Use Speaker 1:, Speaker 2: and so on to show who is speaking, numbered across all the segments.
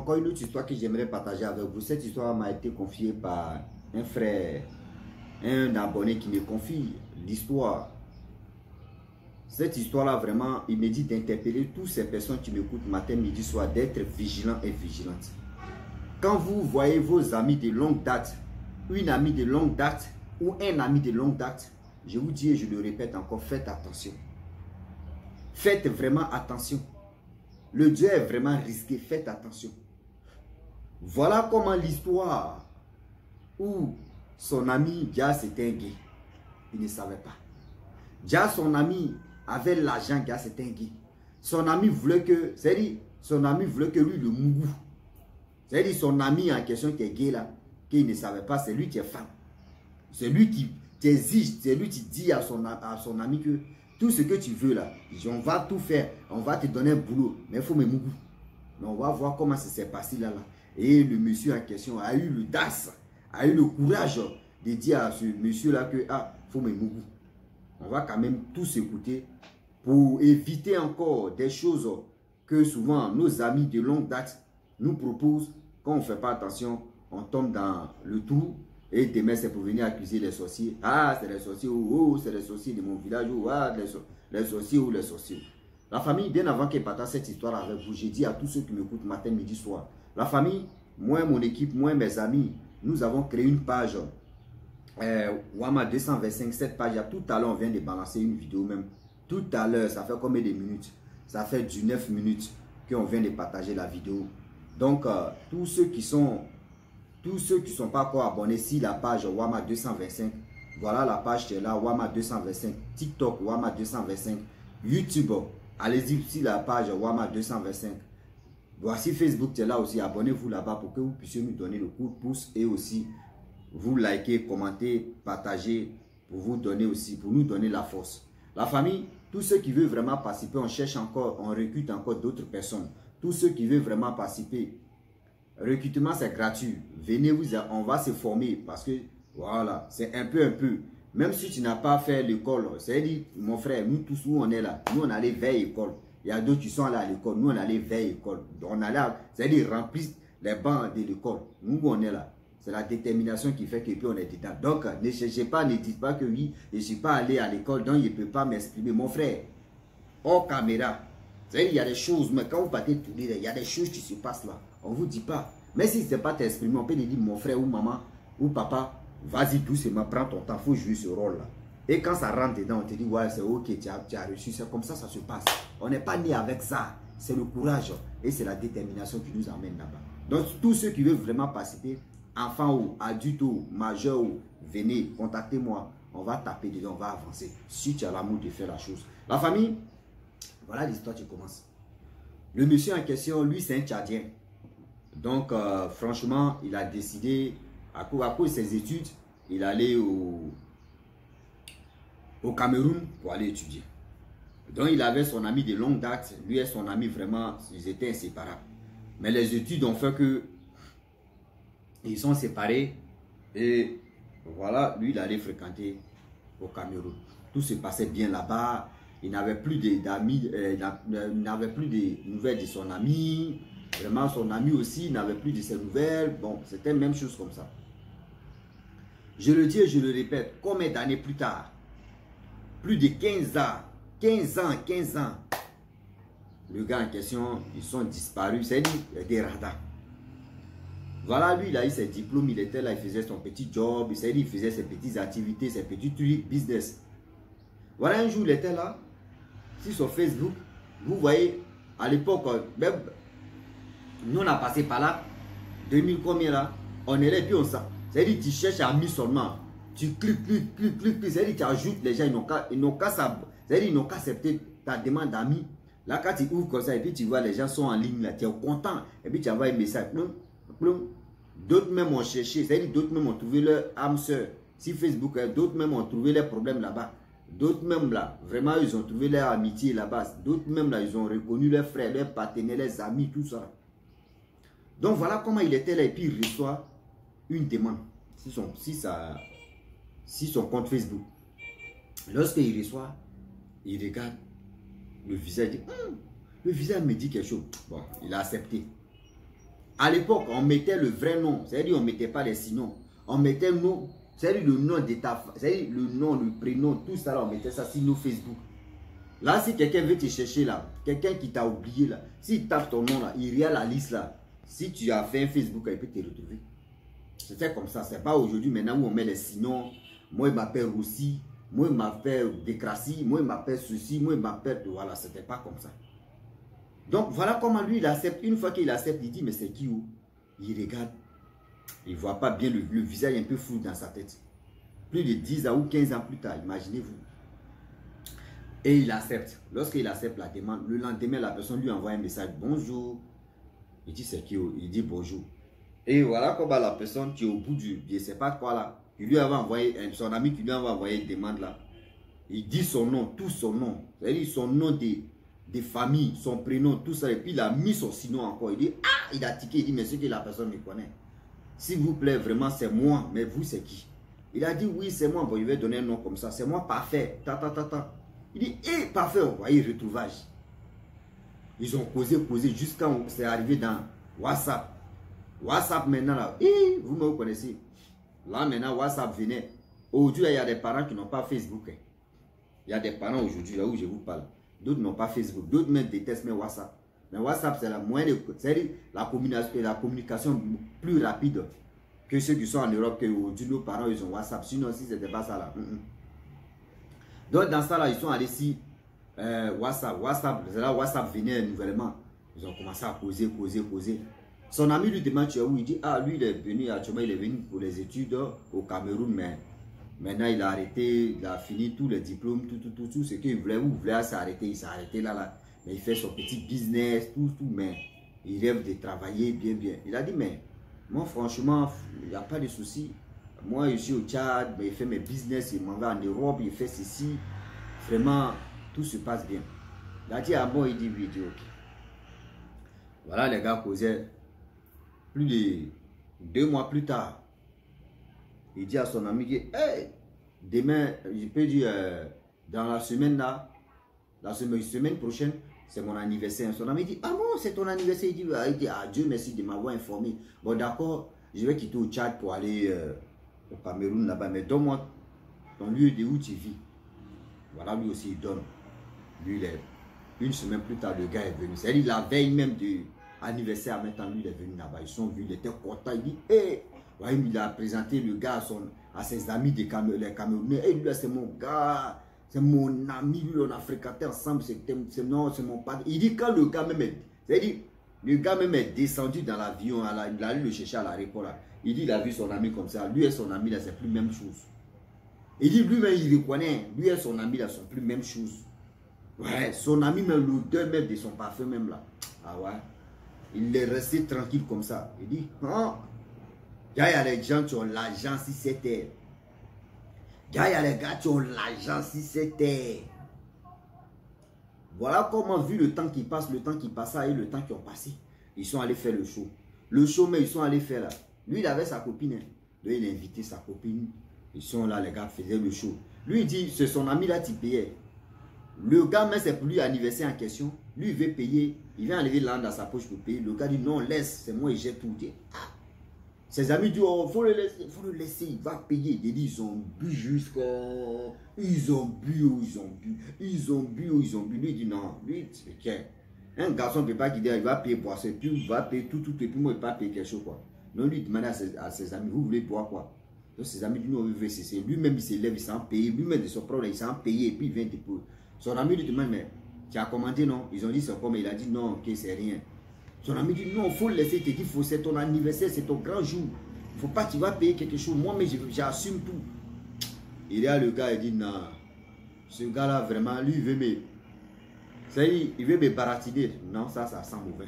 Speaker 1: encore une autre histoire que j'aimerais partager avec vous. Cette histoire m'a été confiée par un frère, un abonné qui me confie l'histoire. Cette histoire-là, vraiment, il me dit d'interpeller toutes ces personnes qui m'écoutent matin, midi, soir, d'être vigilants et vigilantes. Quand vous voyez vos amis de longue date, une amie de longue date ou un ami de longue date, je vous dis et je le répète encore, faites attention. Faites vraiment attention. Le Dieu est vraiment risqué, faites attention. Voilà comment l'histoire où son ami Dia c'était un gay. Il ne savait pas. Dia, son ami, avait l'argent, Dia c'était un gay. Son ami voulait que, c'est-à-dire, son ami voulait que lui le mougou. C'est-à-dire, son ami en question qui est gay là, qu'il ne savait pas, c'est lui qui est femme. C'est lui qui t'exige, c'est lui qui dit à son ami que tout ce que tu veux là, on va tout faire, on va te donner un boulot, mais il faut me mougou. Mais on va voir comment ça s'est passé là. Et le monsieur en question a eu l'audace, a eu le courage de dire à ce monsieur là que ah, faut me mougou. On va quand même tous écouter pour éviter encore des choses que souvent nos amis de longue date nous proposent. Quand on ne fait pas attention, on tombe dans le trou. Et demain, c'est pour venir accuser les sorciers. Ah, c'est les sorciers, oh, c'est les sorciers de mon village, ou ah, les sorciers ou les sorciers. La famille, bien avant qu'elle partage cette histoire avec vous, j'ai dit à tous ceux qui m'écoutent matin, midi, soir. La famille, moi, mon équipe, moi, mes amis, nous avons créé une page. Wama 225, cette page, tout à l'heure, on vient de balancer une vidéo même. Tout à l'heure, ça fait combien de minutes? Ça fait 9 minutes qu'on vient de partager la vidéo. Donc, tous ceux qui sont pas encore abonnés, si la page Wama 225, voilà la page qui est là, Wama 225, TikTok Wama 225, YouTube, allez-y si la page Wama 225. Voici Facebook qui est là aussi, abonnez-vous là-bas pour que vous puissiez nous donner le coup de pouce et aussi vous liker, commenter, partager pour vous donner aussi, pour nous donner la force. La famille, tous ceux qui veulent vraiment participer, on cherche encore, on recrute encore d'autres personnes. Tous ceux qui veulent vraiment participer, recrutement c'est gratuit. Venez, on va se former parce que voilà, c'est un peu. Même si tu n'as pas fait l'école, c'est-à-dire, mon frère, nous tous où on est là, nous on allait vers l'école. Il y a d'autres qui sont allés à l'école, nous on allait vers l'école. On allait, c'est-à-dire remplir les bancs de l'école. Nous on est là. C'est la détermination qui fait que puis on est dedans. Donc ne cherchez pas, ne dites pas que oui, je ne suis pas allé à l'école, donc je ne peux pas m'exprimer. Mon frère, hors caméra, il y a des choses, mais quand vous partez tout dire, il y a des choses qui se passent là. On ne vous dit pas. Mais si ce n'est pas t'exprimer, on peut lui dire mon frère ou maman ou papa, vas-y doucement, prends ton temps, il faut jouer ce rôle-là. Et quand ça rentre dedans, on te dit, ouais, c'est ok, tu as reçu, c'est comme ça se passe. On n'est pas né avec ça. C'est le courage et c'est la détermination qui nous emmène là-bas. Donc, tous ceux qui veulent vraiment participer, enfants ou adultes ou majeurs ou venez, contactez-moi. On va taper dedans, on va avancer. Si tu as l'amour de faire la chose. La famille, voilà l'histoire qui commence. Le monsieur en question, lui, c'est un Tchadien. Donc, franchement, il a décidé, à cause de ses études, il allait au Cameroun pour aller étudier. Donc, il avait son ami de longue date. Lui et son ami, vraiment, ils étaient inséparables. Mais les études ont fait que ils sont séparés. Et voilà, lui, il allait fréquenter au Cameroun. Tout se passait bien là-bas. Il n'avait plus d'amis, il n'avait plus de nouvelles de son ami. Vraiment, son ami aussi n'avait plus de ses nouvelles. Bon, c'était la même chose comme ça. Je le dis et je le répète, combien d'années plus tard? Plus de 15 ans. 15 ans. Le gars en question, ils sont disparus. C'est des radars. Voilà, lui, il a eu ses diplômes, il était là, il faisait son petit job, il faisait ses petites activités, ses petits trucs, business. Voilà, un jour, il était là, sur Facebook. Vous voyez, à l'époque, même, nous, on a passé par là, 2000 combien là, on est là, et puis on sent. C'est-à-dire, tu cherches amis seulement. Tu cliques, c'est-à-dire, tu ajoutes les gens, ils n'ont qu'à accepter ta demande d'amis. Là, quand tu ouvres comme ça, et puis tu vois, les gens sont en ligne, là, tu es content, et puis tu envoies un message. D'autres même ont cherché, c'est-à-dire d'autres même ont trouvé leur âme sœur. Si Facebook, d'autres même ont trouvé leurs problèmes là-bas. D'autres même là, vraiment, ils ont trouvé leur amitié là-bas. D'autres même là, ils ont reconnu leurs frères, leurs partenaires, leurs amis, tout ça. Donc voilà comment il était là et puis il reçoit une demande si son compte Facebook. Lorsqu'il reçoit, il regarde le visage, le visage me dit quelque chose. Bon, il a accepté. À l'époque, on mettait le vrai nom. C'est-à-dire, on ne mettait pas les signons. On mettait le nom, c'est-à-dire le nom d'état, c'est-à-dire le nom, le prénom, tout ça, là, on mettait ça sur nos Facebook. Là, si quelqu'un veut te chercher là, quelqu'un qui t'a oublié là, s'il tape ton nom là, il regarde la liste là. Si tu as fait un Facebook, il peut te retrouver. C'était comme ça. C'est pas aujourd'hui maintenant où on met les signons. Moi, il m'appelle Rossi. Moi, il m'appelle Décratie. Moi, il m'appelle ceci. Moi, il m'appelle... Voilà, c'était pas comme ça. Donc, voilà comment lui, il accepte. Une fois qu'il accepte, il dit, mais c'est qui où? Il regarde. Il ne voit pas bien le visage un peu flou dans sa tête. Plus de 10 ans ou 15 ans plus tard, imaginez-vous. Et il accepte. Lorsqu'il accepte la demande, le lendemain, la personne lui envoie un message. Bonjour. Il dit, c'est qui? Il dit bonjour. Et voilà comment la personne qui est au bout du... Je ne sais pas quoi là. Il lui avait envoyé, son ami qui lui avait envoyé une demande là. Il dit son nom, tout son nom. C'est-à-dire son nom de famille, son prénom, tout ça. Et puis il a mis son sinon encore. Il dit, ah, il a tiqué. Il dit, mais c'est que la personne me connaît. S'il vous plaît, vraiment, c'est moi. Mais vous, c'est qui? Il a dit, oui, c'est moi. Bon, il va donner un nom comme ça. C'est moi, parfait. Il dit, hé, parfait. On voyait retrouvage. Ils ont causé jusqu'à c'est arrivé dans WhatsApp. WhatsApp maintenant, là, vous me connaissez. Là, maintenant, WhatsApp venait. Aujourd'hui, il y a des parents qui n'ont pas Facebook. Il y a des parents aujourd'hui, là où je vous parle. D'autres n'ont pas Facebook. D'autres même détestent même WhatsApp. Mais WhatsApp, c'est la moyenne de... C'est-à-dire la communication plus rapide que ceux qui sont en Europe, que aujourd'hui, nos parents, ils ont WhatsApp. Sinon, si ce n'était pas ça, là. Donc, dans ça, là, ils sont allés ici. WhatsApp, c'est là WhatsApp venait nouvellement. Ils ont commencé à causer. Son ami lui demande tu es où? Il dit, ah, lui, il est venu, actuellement, il est venu pour les études au Cameroun, mais maintenant, il a arrêté, il a fini tous les diplômes, tout ce qu'il voulait, s'arrêter, il s'est arrêté là. Mais il fait son petit business, tout, mais il rêve de travailler bien. Il a dit, mais moi, franchement, il n'y a pas de souci. Moi, je suis au Tchad, mais il fait mes business, il m'en va en Europe, il fait ceci. Vraiment, tout se passe bien. Il a dit, ah bon, il dit, oui, il dit, ok. Voilà, les gars causaient. Plus de 2 mois plus tard, il dit à son ami que hey, demain, je peux dire dans la semaine là, la semaine prochaine, c'est mon anniversaire. Son ami dit, ah bon, c'est ton anniversaire? Il dit, ah Dieu merci de m'avoir informé. Bon d'accord, je vais quitter au Tchad pour aller au Cameroun là-bas, mais donne-moi ton lieu de où tu vis. Voilà, lui aussi il donne. Lui, une semaine plus tard, le gars est venu. C'est-à-dire la veille même de anniversaire, maintenant lui il est venu là-bas, ils sont vus, il était content, il dit, hé, ouais, il a présenté le gars à ses amis les Camerounais, et lui c'est mon gars, c'est mon ami, lui on a fréquenté ensemble, c'est mon père. Il dit quand le gars même est descendu dans l'avion, il a allé le chercher à l'aéroport, il dit il a vu son ami comme ça, lui et son ami là c'est plus même chose. Il dit lui-même il reconnaît, lui et son ami là sont plus même chose. Ouais, son ami même l'odeur même de son parfum même là, ah ouais. Il est resté tranquille comme ça. Il dit, ah, il y a les gens qui ont l'argent si c'était. Il y a les gars qui ont l'argent si c'était. Voilà comment, vu le temps qui passe, et le temps qui ont passé, ils sont allés faire le show. Le show, mais ils sont allés faire là. Lui, il avait sa copine. Lui, il a invité sa copine. Ils sont là, les gars faisaient le show. Lui, il dit, c'est son ami là qui payait. Le gars, mais c'est pour lui anniversaire en question. Lui, il veut payer. Il vient enlever l'âne dans sa poche pour payer. Le gars dit non, laisse. C'est moi, il jette tout. Il dit, ah. Ses amis disent, oh, faut le laisser. Il va payer. Il dit, ils ont bu jusqu'à. Ils ont bu. Lui, il dit non. Lui, c'est clair. Un garçon ne peut pas quitter. Il va payer boire. Puis il va payer tout. Et puis moi, il va payer quelque chose. Quoi. Donc, lui, il demande à ses amis, vous voulez boire quoi? Donc, ses amis disent, non, il veut cesser. Lui-même, il s'élève, il s'en paye. Lui-même, de son problème, il s'en paye. Et puis, il vient déposer. Son ami lui demande, mais tu as commandé, non? Ils ont dit, c'est quoi? Mais il a dit, non, ok, c'est rien. Son ami dit, non, il faut le laisser. Il te dit, c'est ton anniversaire, c'est ton grand jour. Il ne faut pas que tu vas payer quelque chose. Moi, mais j'assume tout. Il y a le gars, il dit, non, ce gars-là, vraiment, lui, il veut me baratiner. Non, ça sent mauvais.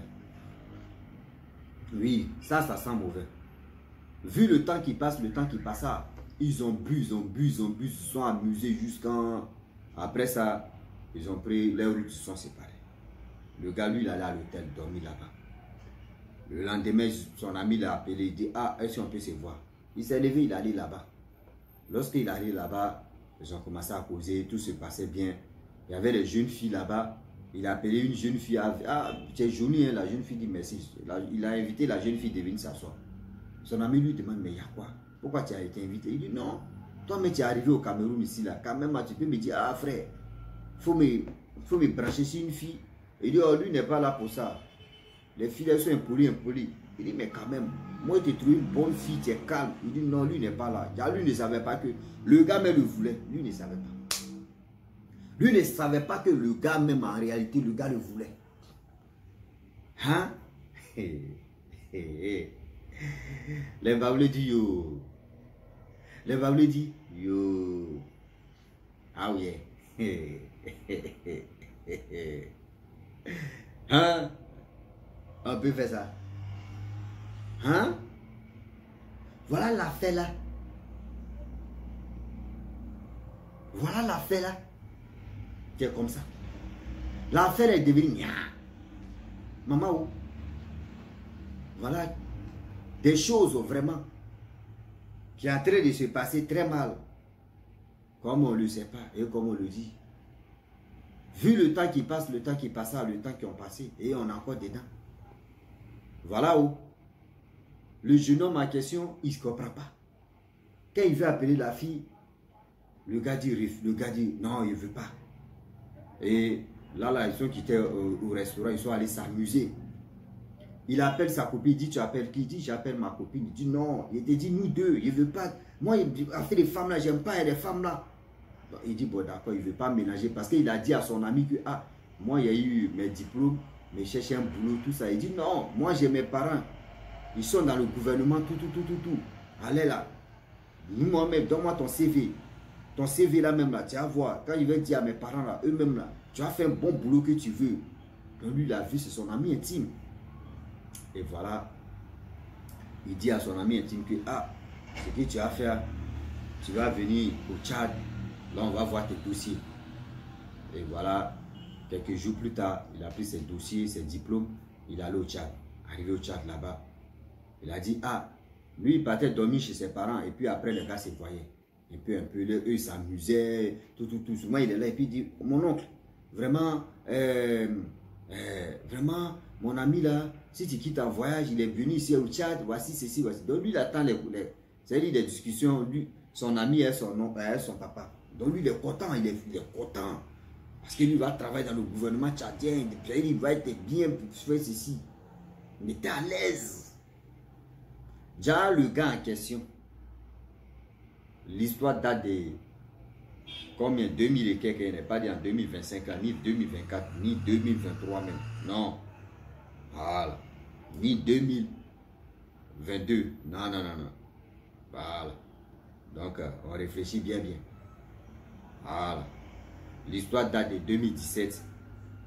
Speaker 1: Oui, ça sent mauvais. Vu le temps qui passe, ils ont bu, ils se sont amusés jusqu'à... Après ça, ils ont pris, les routes se sont séparées. Le gars, lui, il allait à l'hôtel, dormir là-bas. Le lendemain, son ami l'a appelé, il dit, ah, est-ce qu'on peut se voir? Il s'est levé, il allait là-bas. Lorsqu'il allait là-bas, ils ont commencé à causer, tout se passait bien. Il y avait les jeunes filles là-bas, Il a appelé une jeune fille. Ah, c'est joli, hein, la jeune fille dit merci. Il a invité la jeune fille de venir s'asseoir. Son ami lui demande, mais il y a quoi? Pourquoi tu as été invité? Il dit, non. Toi, mais tu es arrivé au Cameroun ici, là. Quand même, tu peux me dire, ah frère, faut me brancher sur une fille. Il dit, oh, lui n'est pas là pour ça. Les filles, elles sont impolies. Il dit, mais quand même, moi, je t'ai trouvé une bonne fille, tu es calme. Il dit, non, lui n'est pas là. Lui ne savait pas que le gars même le voulait. Lui ne savait pas. Lui ne savait pas que le gars même, en réalité, le gars le voulait. Hein? Les Bablés dit, yo. Les Bablés dit, yo. Ah oui. Hein? On peut faire ça. Hein? Voilà l'affaire là. Voilà l'affaire là. Qui est comme ça. L'affaire est devenue. Maman, où? Voilà des choses vraiment qui sont en train de se passer très mal. Comme on ne le sait pas et comme on le dit. Vu le temps qui passe, le temps qui passa, le temps qui ont passé, et on est encore dedans. Voilà où le jeune homme en question, il ne se comprend pas. Quand il veut appeler la fille, le gars dit non, il ne veut pas. Et là, ils sont quittés au restaurant, ils sont allés s'amuser. Il appelle sa copine, il dit, tu appelles qui? Il dit, j'appelle ma copine. Il dit, non, il te dit, nous deux, il ne veut pas. Moi, il a fait des femmes là, j'aime pas les femmes là. Il dit, bon d'accord, il ne veut pas ménager parce qu'il a dit à son ami que, ah, moi il y a eu mes diplômes, mais je cherche un boulot, tout ça. Il dit, non, moi j'ai mes parents, ils sont dans le gouvernement, tout. Allez là, moi-même, donne-moi ton CV. Ton CV là même là, tu vas voir, quand il va dire à mes parents là, eux-mêmes là, tu as fait un bon boulot que tu veux. Donc lui, il a vu, c'est son ami intime. Et voilà, il dit à son ami intime que, ah, ce que tu as fait, tu vas venir au Tchad. Là, on va voir tes dossiers. Et voilà, quelques jours plus tard, il a pris ses dossiers, ses diplômes. Il est allé au Tchad. Arrivé au Tchad là-bas, il a dit, ah, lui, il partait dormir chez ses parents. Et puis après, les gars se voyaient. Et puis un peu, eux, ils s'amusaient, tout. Souvent, il est là et puis il dit, mon oncle, vraiment, vraiment, mon ami là, si tu quittes en voyage, il est venu ici au Tchad, voici ceci, voici. Donc lui, il attend les c'est-à-dire des discussions, lui, son ami est son nom, son papa. Donc lui, il est content, il est content. Parce que lui va travailler dans le gouvernement tchadien, il va être bien pour faire ceci. Il était à l'aise. Déjà, le gars en question, l'histoire date de combien? 2000 et quelques, il n'est pas dit en 2025, ni 2024, ni 2023 même. Non. Voilà. Ni 2022. Non. Voilà. Donc, on réfléchit bien. Voilà. L'histoire date de 2017.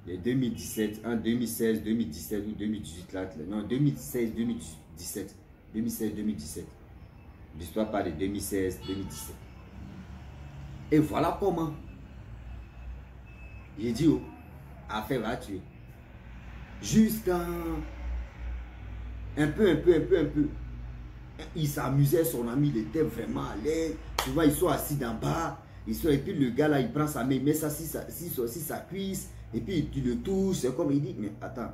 Speaker 1: De 2017, en 2016, 2017 ou 2018. Là, non, 2016, 2017. 2016, 2017. L'histoire parle de 2016, 2017. Et voilà comment. J'ai dit, oh, affaire va tuer. Jusqu'à un peu. Il s'amusait, son ami, il était vraiment à l'aise. Tu vois, ils sont assis d'en bas. Et puis le gars là, il prend sa main, il met ça sur sa cuisse. Et puis il le touche. C'est comme il dit, mais attends.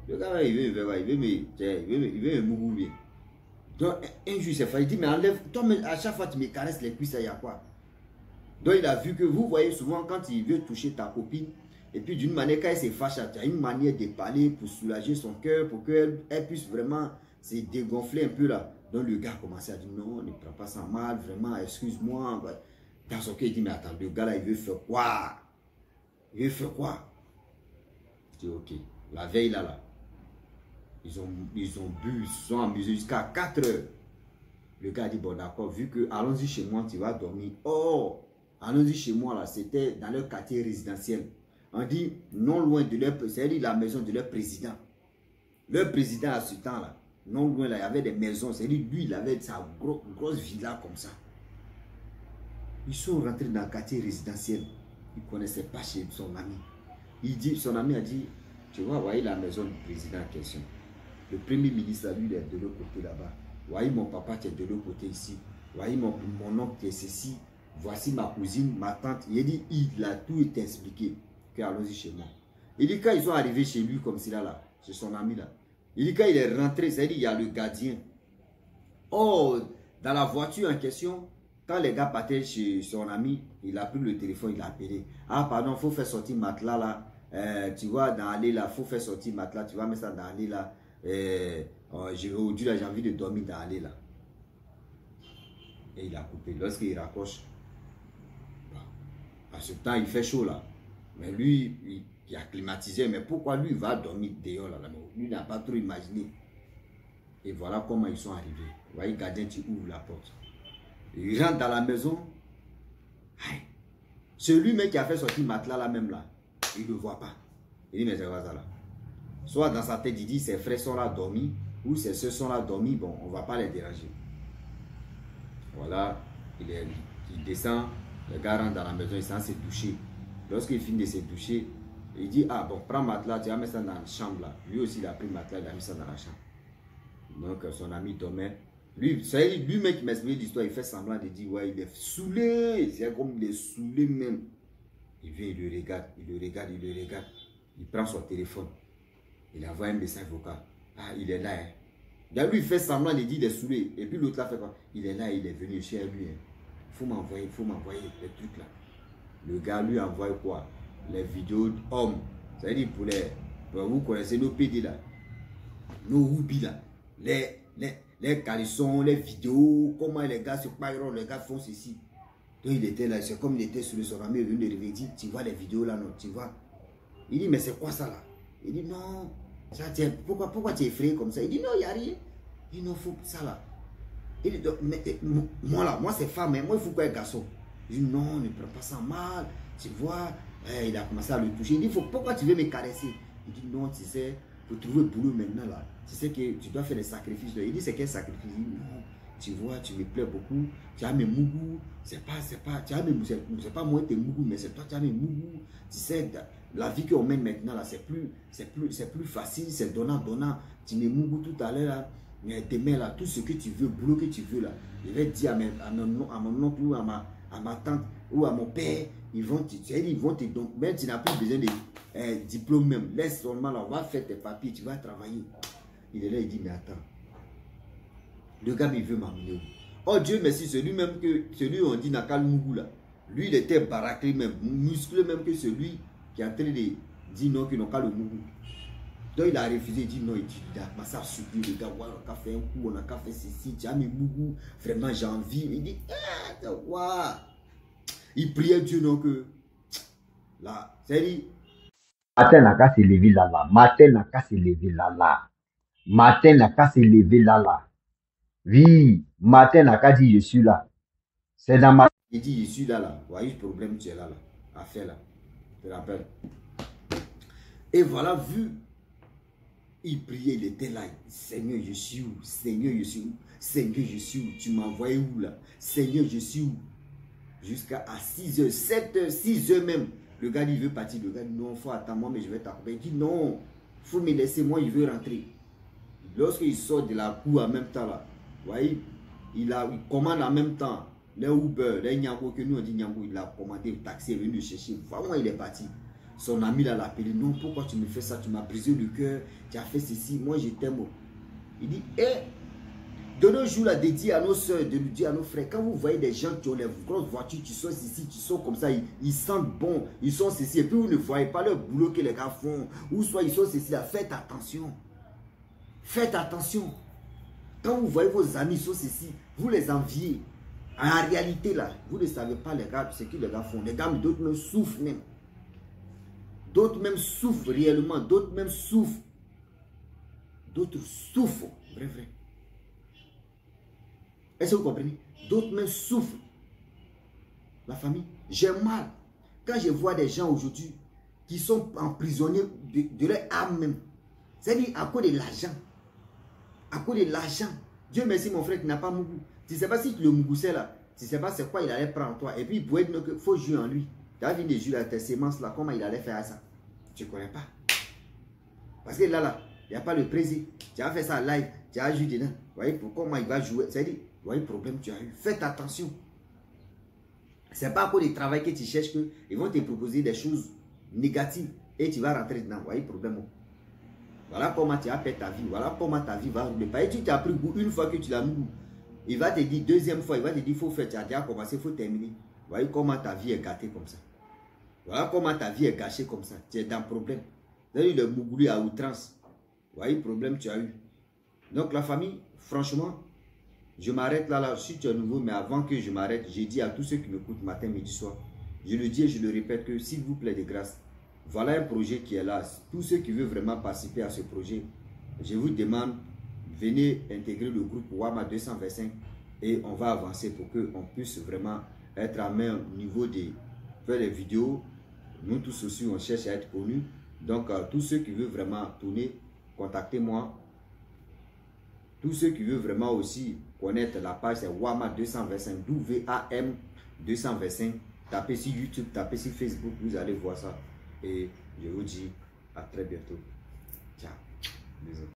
Speaker 1: Le gars là, il veut me mourir. Donc un jour, il dit, mais enlève. Toi, à chaque fois, tu me caresses les cuisses, il y a quoi? Donc il a vu que vous voyez souvent quand il veut toucher ta copine. Et puis d'une manière, quand elle se fâche, tu as une manière de parler pour soulager son cœur, pour qu'elle puisse vraiment se dégonfler un peu là. Donc le gars a commencé à dire, non, ne prends pas ça mal, vraiment, excuse-moi. Dans son cœur, il dit, mais attends, le gars là, il veut faire quoi? Il veut faire quoi? Je dis, ok, la veille là, ils ont bu, ils se sont amusés jusqu'à 4 heures. Le gars a dit, bon d'accord, vu que, allons-y chez moi, tu vas dormir. Oh, allons-y chez moi là, c'était dans leur quartier résidentiel. On dit, non loin de leur, c'est-à-dire la maison de leur président. Leur président à ce temps là, non loin là, il y avait des maisons, c'est-à-dire lui, il avait sa grosse villa comme ça. Ils sont rentrés dans le quartier résidentiel. Ils ne connaissaient pas chez son ami. Son ami a dit, tu vois, voyez la maison du président en question. Le premier ministre, lui, il est de l'autre côté là-bas. Voyez mon papa qui est de l'autre côté ici. Voyez mon oncle qui est ceci. Voici ma cousine, ma tante. Il a dit, il a tout expliqué. Que allons-y chez moi. Il dit quand ils sont arrivés chez lui comme cela là, chez son ami là. Il dit quand il est rentré, c'est-à-dire il y a le gardien. Oh, dans la voiture en question, quand les gars partaient chez son ami, il a pris le téléphone, il a appelé. Ah pardon, il faut faire sortir matelas là. Tu vois, dans l'allée là, il faut faire sortir matelas. Tu vas mettre ça dans l'allée là. Aujourd'hui là, j'ai envie de dormir dans l'allée là. Et il a coupé. Lorsqu'il raccroche, à ce temps il fait chaud là. Mais lui, il a climatisé. Mais pourquoi lui il va dormir dehors là? Lui n'a pas trop imaginé. Et voilà comment ils sont arrivés. Vous voyez, gardien, tu ouvres la porte. Il rentre dans la maison. C'est lui-même qui a fait sortir matelas là même là. Il ne le voit pas. Il dit, mais c'est quoi ça là? Soit dans sa tête, il dit, ses frères sont là dormis, ou ses soeurs sont là dormis, bon, on ne va pas les déranger. Voilà, il descend, le gars rentre dans la maison, il s'en s'est douché. Lorsqu'il finit de se doucher, il dit, ah bon, prends matelas, tu vas mettre ça dans la chambre là. Lui aussi, il a pris matelas, il a mis ça dans la chambre. Donc, son ami dormait. Lui-même qui m'explique l'histoire, il fait semblant de dire, ouais, il est saoulé. C'est comme il est saoulé même. Il vient, il le regarde, il le regarde, il le regarde. Il prend son téléphone. Il envoie un message vocal. Ah, il est là. Hein. Lui, il fait semblant de dire qu'il est saoulé. Et puis l'autre là fait quoi? Il est là, il est venu chez lui. Hein. Il faut m'envoyer les trucs là. Le gars lui envoie quoi? Les vidéos d'hommes. C'est-à-dire vous connaissez nos PD là. Nos hubis là. Les caleçons, les vidéos, comment les gars se paieront, les gars font ceci. Donc il était là, c'est comme il était sur le soramé, il vient de réveiller, il dit, tu vois les vidéos là, non, tu vois. Il dit, mais c'est quoi ça là? Il dit, non, ça, pourquoi tu es effrayé comme ça? Il dit, non, il n'y a rien. Il dit, non, il faut ça là. Il dit, mais, moi là, moi c'est femme, mais moi il faut quoi un garçon? Il dit, non, ne prends pas ça mal, tu vois. Il a commencé à le toucher. Il dit, pourquoi tu veux me caresser? Il dit, non, tu sais, pour trouver boulot maintenant là, tu sais que tu dois faire des sacrifices. Il dit, c'est quel sacrifice? Il dit, non, tu vois, tu me plais beaucoup, tu as mes mougous, c'est pas moi tes mougous, mais c'est toi qui as mes mougous. Tu sais, la vie qu'on mène maintenant là, c'est plus facile, c'est donnant. Tu me mougous tout à l'heure là, mais demain là, tout ce que tu veux, boulot que tu veux là, je vais dire à mon oncle ou à ma tante ou à mon père, ils vont te donc, même tu n'as plus besoin de diplôme même, laisse seulement là, on va faire tes papiers, tu vas travailler. Il est là, il dit, mais attends. Le gars, il veut m'amener où? Oh Dieu merci, celui on dit Nakal Mougou là. Lui, il était baraqué même, musclé même que celui qui est en train de dire non, qu'il n'a pas le Mougou. Donc il a refusé, il dit non, il a commencé à subir le gars, ouais, on a fait un coup, on a fait ceci, tu as mis Mougou, vraiment j'ai envie. Il dit, ah, ouais. Il priait Dieu non que, là, c'est dit.
Speaker 2: Matin n'a qu'à se lever là. Matin n'a qu'à se lever là. Matin n'a qu'à se lever là. Oui, matin n'a qu'à dire je suis là. C'est dans ma...
Speaker 1: Il dit je suis là. Voyez le problème, tu es là. Affaire là. Je te rappelle. Et voilà, vu. Il priait, il était là. Seigneur, je suis où? Seigneur, je suis où? Seigneur, je suis où? Tu m'as envoyé où là? Seigneur, je suis où? Jusqu'à 6h, 7h, 6h même. Le gars dit, il veut partir. Le gars dit, non, il faut attendre moi, mais je vais t'accompagner. Il dit, non, il faut me laisser, moi, il veut rentrer. Lorsqu'il sort de la cour en même temps là, vous voyez, il commande en même temps les Uber, les Nyango, que nous on dit Nyango, il a commandé le taxi, il est venu le chercher. Vraiment, il est parti. Son ami l'a appelé, non, pourquoi tu me fais ça? Tu m'as brisé le cœur, tu as fait ceci, moi je t'aime. Il dit, de nos jours là, de dire à nos soeurs, de nous dire à nos frères, quand vous voyez des gens qui ont les grosses voitures, qui sont ici, qui sont comme ça, ils sentent bon, ils sont ceci, et puis vous ne voyez pas le boulot que les gars font, ou soit ils sont ceci là, faites attention. Faites attention. Quand vous voyez vos amis sont ceci, vous les enviez. En réalité, là, vous ne savez pas les gars, ce que les gars font. Les gars, d'autres même souffrent même. D'autres même souffrent réellement. D'autres même souffrent. D'autres souffrent. Vrai. Est-ce que vous comprenez? D'autres même souffrent. La famille, j'ai mal. Quand je vois des gens aujourd'hui qui sont emprisonnés de leur âme même. C'est-à-dire à cause de l'argent. À cause de l'argent. Dieu merci mon frère qui n'a pas Mougou. Tu ne sais pas si le Mougou c'est là. Tu ne sais pas c'est quoi il allait prendre toi. Et puis il pouvait dire qu'il faut jouer en lui. Tu as vu des jeux à tes sémences là. Comment il allait faire ça? Tu ne connais pas. Parce que là, il n'y a pas le président. Tu as fait ça live. Tu as joué dedans. Vous voyez comment il va jouer. C'est-à-dire, vous voyez le problème que tu as eu. Faites attention. Ce n'est pas à cause du travail que tu cherches qu'ils vont te proposer des choses négatives. et tu vas rentrer dedans. Vous voyez le problème. Voilà comment tu as fait ta vie. Voilà comment ta vie va rouler. Parce que tu t'as pris goût une fois que tu l'as mis goût. Il va te dire, deuxième fois, il va te dire, il faut faire, tu as déjà commencé, il faut terminer. Vous voyez comment ta vie est gâtée comme ça. Voilà comment ta vie est gâchée comme ça. Tu es dans le problème. Tu as eu le mougouli à outrance. Vous voyez le problème que tu as eu. Donc la famille, franchement, je m'arrête là, si tu es nouveau, mais avant que je m'arrête, j'ai dit à tous ceux qui m'écoutent matin, midi, soir, je le dis et je le répète que s'il vous plaît de grâce, voilà un projet qui est là. Tous ceux qui veulent vraiment participer à ce projet, je vous demande, venez intégrer le groupe Wama 225 et on va avancer pour qu'on puisse vraiment être à même niveau de faire des vidéos. Nous tous aussi, on cherche à être connus. Donc, tous ceux qui veulent vraiment tourner, contactez-moi. Tous ceux qui veulent vraiment aussi connaître la page, c'est Wama 225, WAM 225. Tapez sur YouTube, tapez sur Facebook, vous allez voir ça. Et je vous dis à très bientôt. Ciao. Bisous.